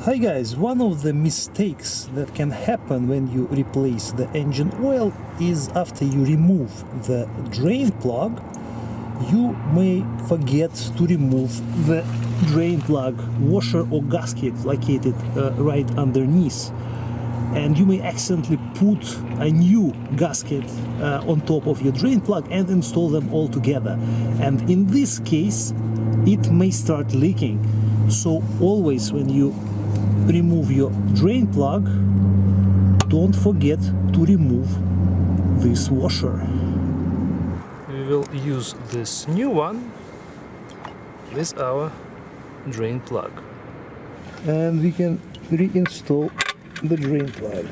Hi guys, one of the mistakes that can happen when you replace the engine oil is after you remove the drain plug, you may forget to remove the drain plug washer or gasket located right underneath. And you may accidentally put a new gasket on top of your drain plug and install them all together. And in this case, it may start leaking. So always when you remove your drain plug, don't forget to remove this washer. We will use this new one with our drain plug. And we can reinstall the drain plug.